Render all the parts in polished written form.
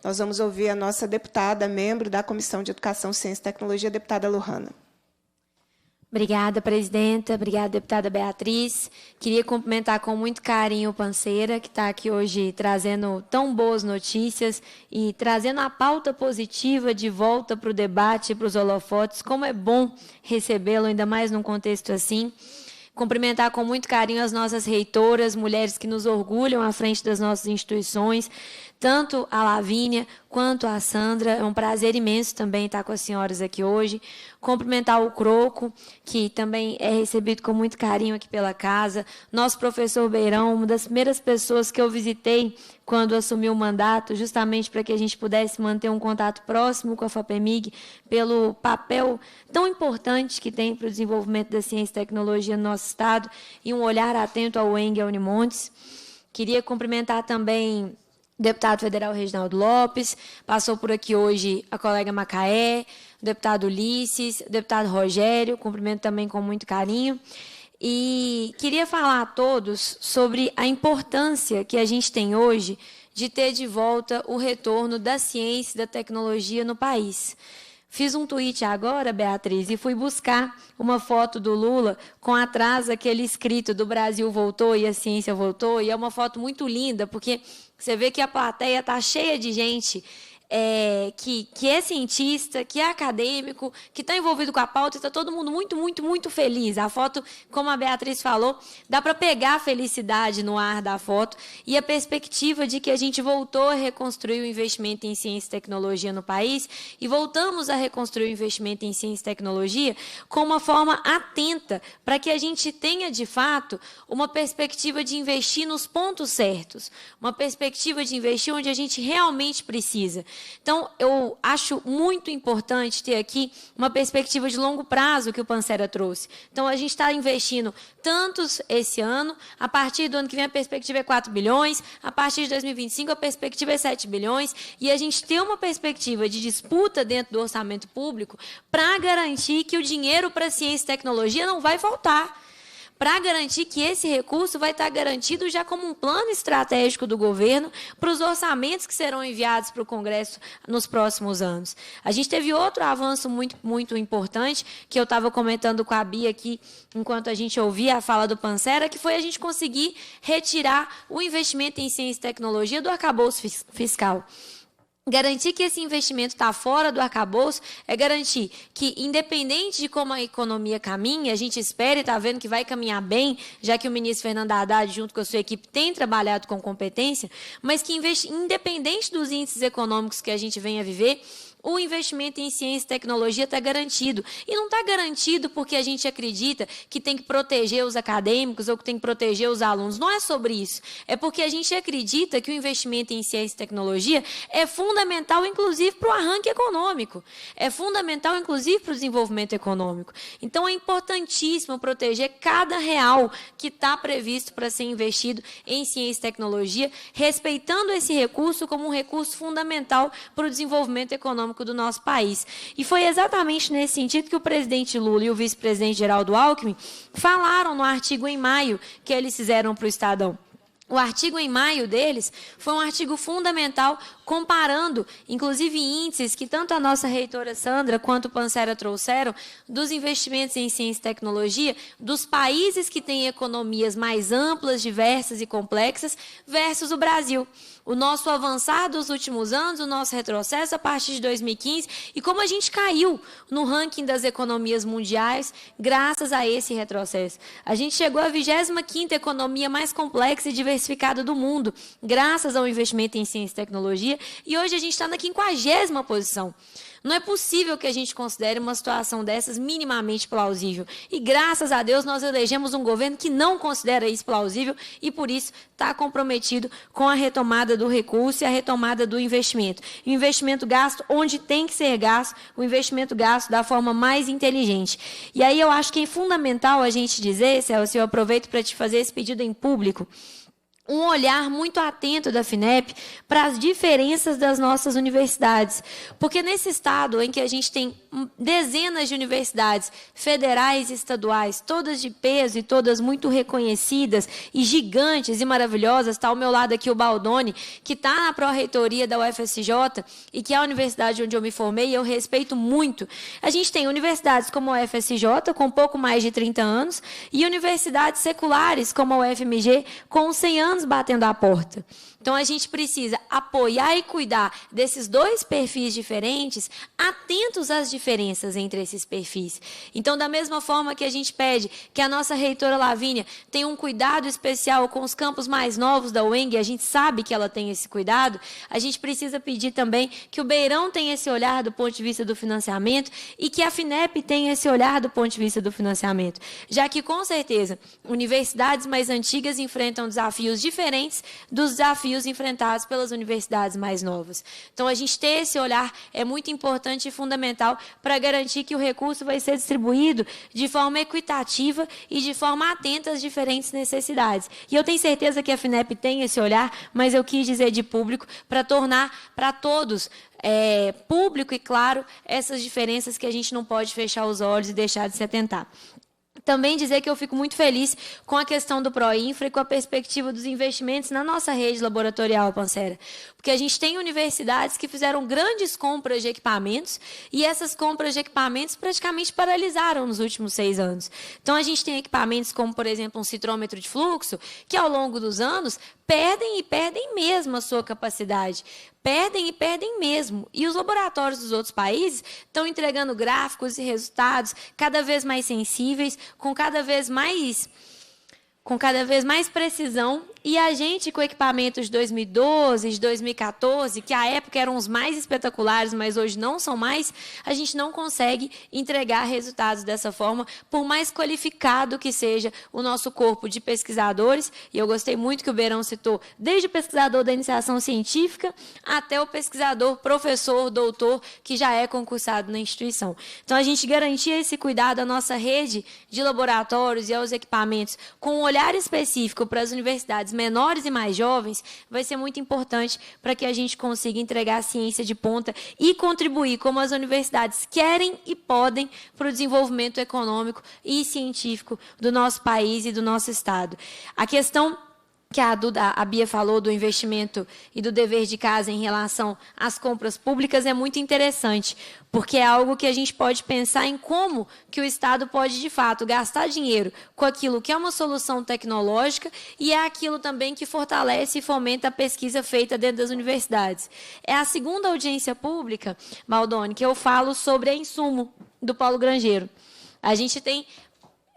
nós vamos ouvir a nossa deputada, membro da Comissão de Educação, Ciência e Tecnologia, a deputada Lohana. Obrigada, presidenta. Obrigada, deputada Beatriz. Queria cumprimentar com muito carinho o Panceira, que está aqui hoje trazendo tão boas notícias e trazendo a pauta positiva de volta para o debate e para os holofotes. Como é bom recebê-lo, ainda mais num contexto assim. Cumprimentar com muito carinho as nossas reitoras, mulheres que nos orgulham à frente das nossas instituições, tanto a Lavínia quanto a Sandra. É um prazer imenso também estar com as senhoras aqui hoje. Cumprimentar o Croco, que também é recebido com muito carinho aqui pela casa. Nosso professor Beirão, uma das primeiras pessoas que eu visitei quando assumi o mandato, justamente para que a gente pudesse manter um contato próximo com a FAPEMIG, pelo papel tão importante que tem para o desenvolvimento da ciência e tecnologia no nosso Estado, e um olhar atento ao UENG e ao Unimontes. Queria cumprimentar também o deputado federal Reginaldo Lopes, passou por aqui hoje a colega Macaé, o deputado Ulisses, o deputado Rogério, cumprimento também com muito carinho. E queria falar a todos sobre a importância que a gente tem hoje de ter de volta o retorno da ciência e da tecnologia no país. Fiz um tweet agora, Beatriz, e fui buscar uma foto do Lula com atrás aquele escrito do Brasil voltou e a ciência voltou, e é uma foto muito linda, porque você vê que a plateia está cheia de gente que é cientista, que é acadêmico, que está envolvido com a pauta, e está todo mundo muito, muito, muito feliz. A foto, como a Beatriz falou, dá para pegar a felicidade no ar da foto e a perspectiva de que a gente voltou a reconstruir o investimento em ciência e tecnologia no país e voltamos a reconstruir o investimento em ciência e tecnologia com uma forma atenta para que a gente tenha, de fato, uma perspectiva de investir nos pontos certos, uma perspectiva de investir onde a gente realmente precisa. Então, eu acho muito importante ter aqui uma perspectiva de longo prazo que o Panceira trouxe. Então, a gente está investindo tantos esse ano, a partir do ano que vem a perspectiva é 4 bilhões, a partir de 2025 a perspectiva é 7 bilhões, e a gente tem uma perspectiva de disputa dentro do orçamento público para garantir que o dinheiro para ciência e tecnologia não vai faltar, para garantir que esse recurso vai estar garantido já como um plano estratégico do governo para os orçamentos que serão enviados para o Congresso nos próximos anos. A gente teve outro avanço muito, muito importante, que eu estava comentando com a Bia aqui, enquanto a gente ouvia a fala do Panceira, que foi a gente conseguir retirar o investimento em ciência e tecnologia do arcabouço fiscal. Garantir que esse investimento está fora do arcabouço é garantir que, independente de como a economia caminha, a gente espera e está vendo que vai caminhar bem, já que o ministro Fernando Haddad, junto com a sua equipe, tem trabalhado com competência, mas que, independente dos índices econômicos que a gente venha viver, o investimento em ciência e tecnologia está garantido. E não está garantido porque a gente acredita que tem que proteger os acadêmicos ou que tem que proteger os alunos. Não é sobre isso. É porque a gente acredita que o investimento em ciência e tecnologia é fundamental, inclusive, para o arranque econômico. É fundamental, inclusive, para o desenvolvimento econômico. Então, é importantíssimo proteger cada real que está previsto para ser investido em ciência e tecnologia, respeitando esse recurso como um recurso fundamental para o desenvolvimento econômico do nosso país. E foi exatamente nesse sentido que o presidente Lula e o vice-presidente Geraldo Alckmin falaram no artigo em maio que eles fizeram para o Estadão. O artigo em maio deles foi um artigo fundamental, comparando, inclusive, índices que tanto a nossa reitora Sandra quanto o Panceira trouxeram dos investimentos em ciência e tecnologia dos países que têm economias mais amplas, diversas e complexas versus o Brasil. O nosso avançar dos últimos anos, o nosso retrocesso a partir de 2015 e como a gente caiu no ranking das economias mundiais graças a esse retrocesso. A gente chegou à 25ª economia mais complexa e diversificada do mundo, graças ao investimento em ciência e tecnologia, e hoje a gente está na 50ª posição. Não é possível que a gente considere uma situação dessas minimamente plausível. E, graças a Deus, nós elegemos um governo que não considera isso plausível e, por isso, está comprometido com a retomada do recurso e a retomada do investimento. O investimento gasto onde tem que ser gasto, o investimento gasto da forma mais inteligente. E aí eu acho que é fundamental a gente dizer, Celso, eu aproveito para te fazer esse pedido em público. um olhar muito atento da FINEP para as diferenças das nossas universidades. Porque nesse estado em que a gente tem dezenas de universidades federais e estaduais, todas de peso e todas muito reconhecidas e gigantes e maravilhosas, está ao meu lado aqui o Baldoni, que está na pró-reitoria da UFSJ e que é a universidade onde eu me formei e eu respeito muito. A gente tem universidades como a UFSJ, com pouco mais de 30 anos, e universidades seculares como a UFMG, com 100 anos batendo à porta. Então, a gente precisa apoiar e cuidar desses dois perfis diferentes, atentos às diferenças entre esses perfis. Então, da mesma forma que a gente pede que a nossa reitora Lavínia tenha um cuidado especial com os campos mais novos da UENG, a gente sabe que ela tem esse cuidado, a gente precisa pedir também que o Beirão tenha esse olhar do ponto de vista do financiamento e que a FINEP tenha esse olhar do ponto de vista do financiamento. Já que, com certeza, universidades mais antigas enfrentam desafios diferentes dos desafios enfrentados pelas universidades mais novas. Então, a gente ter esse olhar é muito importante e fundamental para garantir que o recurso vai ser distribuído de forma equitativa e de forma atenta às diferentes necessidades. E eu tenho certeza que a FINEP tem esse olhar, mas eu quis dizer de público para tornar para todos público e claro essas diferenças que a gente não pode fechar os olhos e deixar de se atentar. Também dizer que eu fico muito feliz com a questão do Proinfra e com a perspectiva dos investimentos na nossa rede laboratorial, Pancera. Porque a gente tem universidades que fizeram grandes compras de equipamentos e essas compras de equipamentos praticamente paralisaram nos últimos 6 anos. Então, a gente tem equipamentos como, por exemplo, um citrômetro de fluxo, que ao longo dos anos perdem e perdem mesmo a sua capacidade. Perdem e perdem mesmo. E os laboratórios dos outros países estão entregando gráficos e resultados cada vez mais sensíveis, com cada vez mais precisão, e a gente com equipamentos de 2012, de 2014, que à época eram os mais espetaculares, mas hoje não são mais, a gente não consegue entregar resultados dessa forma, por mais qualificado que seja o nosso corpo de pesquisadores, e eu gostei muito que o Beirão citou, desde o pesquisador da iniciação científica até o pesquisador, professor, doutor, que já é concursado na instituição. Então, a gente garantir esse cuidado à nossa rede de laboratórios e aos equipamentos, com um olhar específico para as universidades menores e mais jovens, vai ser muito importante para que a gente consiga entregar a ciência de ponta e contribuir como as universidades querem e podem para o desenvolvimento econômico e científico do nosso país e do nosso estado. A questão que a Bia falou do investimento e do dever de casa em relação às compras públicas é muito interessante, porque é algo que a gente pode pensar em como que o Estado pode, de fato, gastar dinheiro com aquilo que é uma solução tecnológica e é aquilo também que fortalece e fomenta a pesquisa feita dentro das universidades. É a segunda audiência pública, Baldoni, que eu falo sobre a Insumo, do Paulo Grangeiro. A gente tem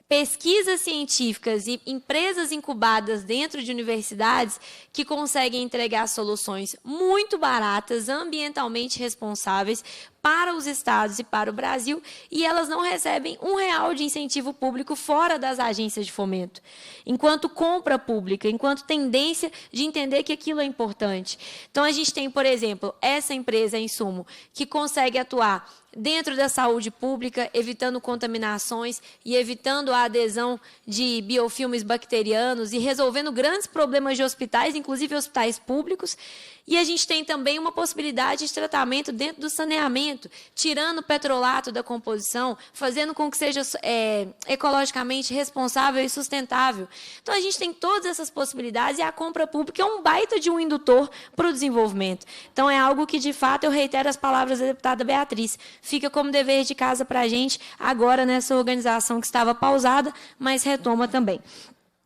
pesquisas científicas e empresas incubadas dentro de universidades que conseguem entregar soluções muito baratas, ambientalmente responsáveis para os estados e para o Brasil, e elas não recebem R$1 de incentivo público fora das agências de fomento. Enquanto compra pública, enquanto tendência de entender que aquilo é importante. Então, a gente tem, por exemplo, essa empresa, a Insumo, que consegue atuar dentro da saúde pública, evitando contaminações e evitando a adesão de biofilmes bacterianos e resolvendo grandes problemas de hospitais, inclusive hospitais públicos. E a gente tem também uma possibilidade de tratamento dentro do saneamento, tirando o petrolato da composição, fazendo com que seja ecologicamente responsável e sustentável. Então, a gente tem todas essas possibilidades e a compra pública é um baita de um indutor para o desenvolvimento. Então, é algo que, de fato, eu reitero as palavras da deputada Beatriz. Fica como dever de casa para a gente, agora nessa organização que estava pausada, mas retoma também.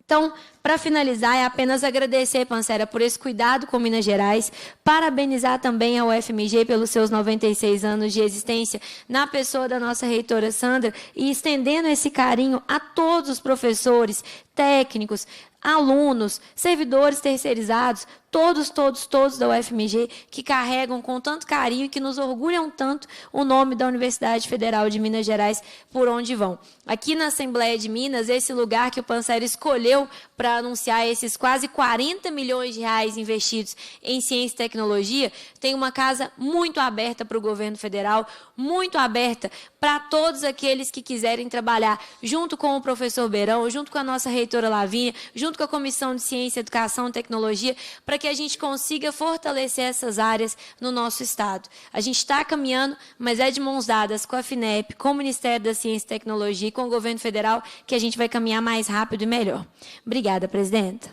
Então, para finalizar, é apenas agradecer, Pancera, por esse cuidado com Minas Gerais, parabenizar também a UFMG pelos seus 96 anos de existência, na pessoa da nossa reitora Sandra, e estendendo esse carinho a todos os professores, técnicos, alunos, servidores terceirizados, todos da UFMG, que carregam com tanto carinho e que nos orgulham tanto o nome da Universidade Federal de Minas Gerais por onde vão. Aqui na Assembleia de Minas, esse lugar que o Pancera escolheu para anunciar esses quase 40 milhões de reais investidos em ciência e tecnologia, tem uma casa muito aberta para o governo federal, muito aberta para todos aqueles que quiserem trabalhar junto com o professor Beirão, junto com a nossa reitora Lavínia, junto junto com a Comissão de Ciência, Educação e Tecnologia, para que a gente consiga fortalecer essas áreas no nosso Estado. A gente está caminhando, mas é de mãos dadas com a FINEP, com o Ministério da Ciência e Tecnologia e com o Governo Federal que a gente vai caminhar mais rápido e melhor. Obrigada, presidenta.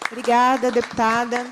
Obrigada, deputada.